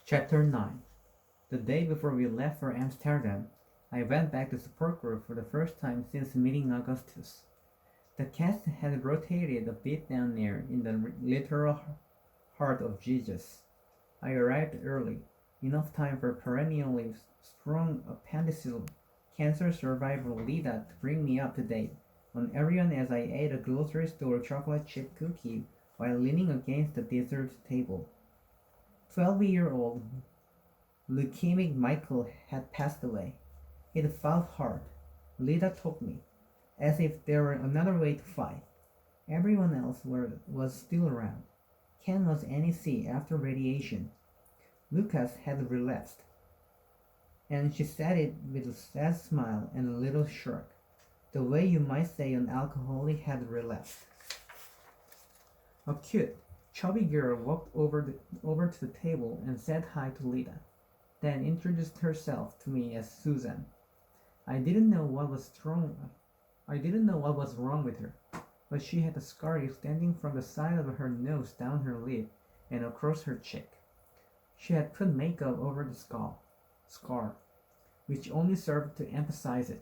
Chapter 9. The day before we left for Amsterdam, I went back to support group for the first time since meeting Augustus. The cast had rotated a bit down there in the literal heart of Jesus. I arrived early, enough time for perennially strong appendicitis cancer survivor Lida to bring me up to date on everyone as I ate a grocery store chocolate chip cookie while leaning against the dessert table. 12-year-old leukemic Michael had passed away. It felt hard, Lida told me, as if there were another way to fight. Everyone else was still around. Ken was NEC after radiation. Lucas had relapsed, and she said it with a sad smile and a little shrug, the way you might say an alcoholic had relapsed. A cute, chubby girl walked over to the table and said hi to Lida, then introduced herself to me as Susan. I didn't know what was wrong with her, but she had a scar extending from the side of her nose down her lip and across her cheek. She had put makeup over the scar, which only served to emphasize it.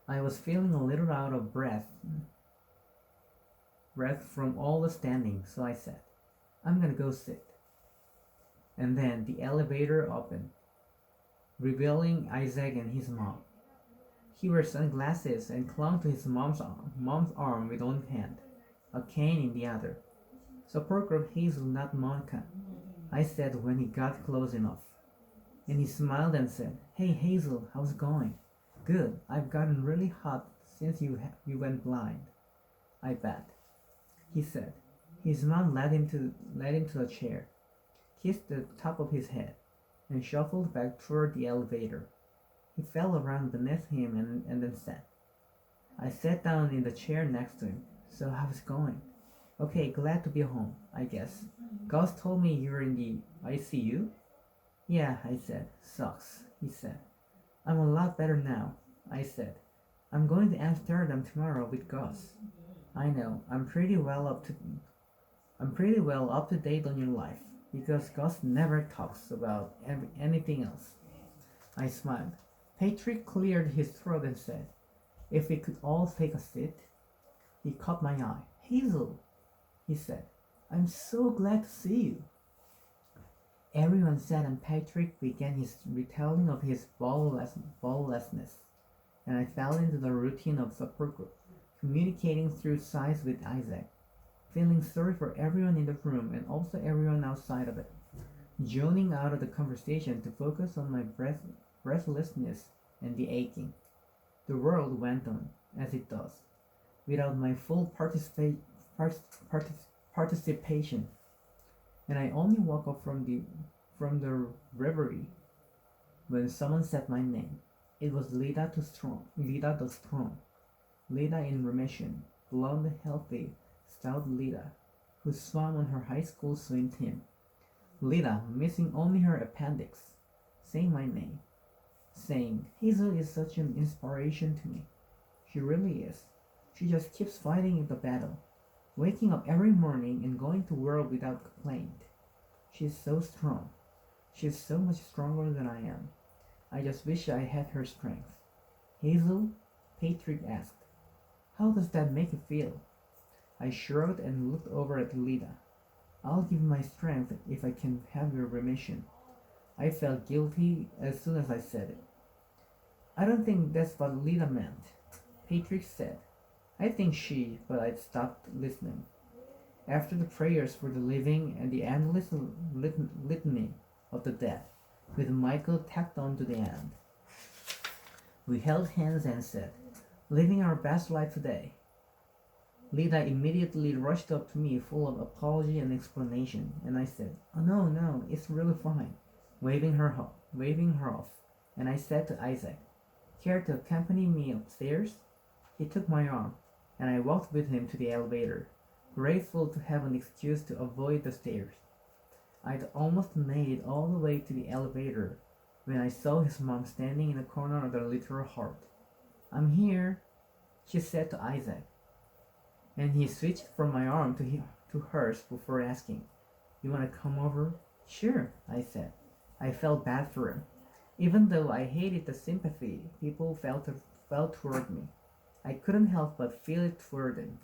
I was feeling a little out of breath from all the standing, so I said, I'm gonna go sit. And then the elevator opened, revealing Isaac and his mom. He wore sunglasses and clung to his mom's arm with one hand, a cane in the other. Support group Hazel, not Monica, I said when he got close enough. And he smiled and said, Hey Hazel, how's it going? Good, I've gotten really hot since you went blind. I bet, he said. His mom led him to a chair, kissed the top of his head, and shuffled back toward the elevator. He fell around beneath him and then sat. I sat down in the chair next to him. So how's it going? Okay, glad to be home, I guess. Gus told me you're in the ICU? Yeah, I said. Sucks, he said. I'm a lot better now, I said. I'm going to Amsterdam tomorrow with Gus. I know, I'm pretty well up to date on your life, because Gus never talks about anything else. I smiled. Patrick cleared his throat and said, If we could all take a seat. He caught my eye. Hazel, he said, I'm so glad to see you. Everyone sat and Patrick began his retelling of his balllessness, and I fell into the routine of support group, communicating through signs with Isaac, feeling sorry for everyone in the room and also everyone outside of it, zoning out of the conversation to focus on my breathlessness and the aching. The world went on, as it does, without my full participation, and I only woke up from the reverie when someone said my name. It was Lida the Strong, Lida in remission, blonde, healthy, stout Lida, who swam on her high school swim team. Lida, missing only her appendix, saying my name, saying, Hazel is such an inspiration to me. She really is. She just keeps fighting the battle, waking up every morning and going to work without complaint. She's so strong. She's so much stronger than I am. I just wish I had her strength. Hazel? Patrick asked. How does that make you feel? I shrugged and looked over at Lida. I'll give my strength if I can have your remission. I felt guilty as soon as I said it. I don't think that's what Lida meant, Patrick said. I think but I stopped listening. After the prayers for the living and the endless litany of the dead, with Michael tacked on to the end, we held hands and said, Living our best life today. Lida immediately rushed up to me full of apology and explanation, and I said, Oh no, it's really fine, waving her off, and I said to Isaac, Care to accompany me upstairs? He took my arm, and I walked with him to the elevator, grateful to have an excuse to avoid the stairs. I'd almost made it all the way to the elevator when I saw his mom standing in the corner of the literal heart. I'm here, she said to Isaac, and he switched from my arm to hers before asking, You want to come over? Sure, I said. I felt bad for him, even though I hated the sympathy people felt toward me. I couldn't help but feel it toward him.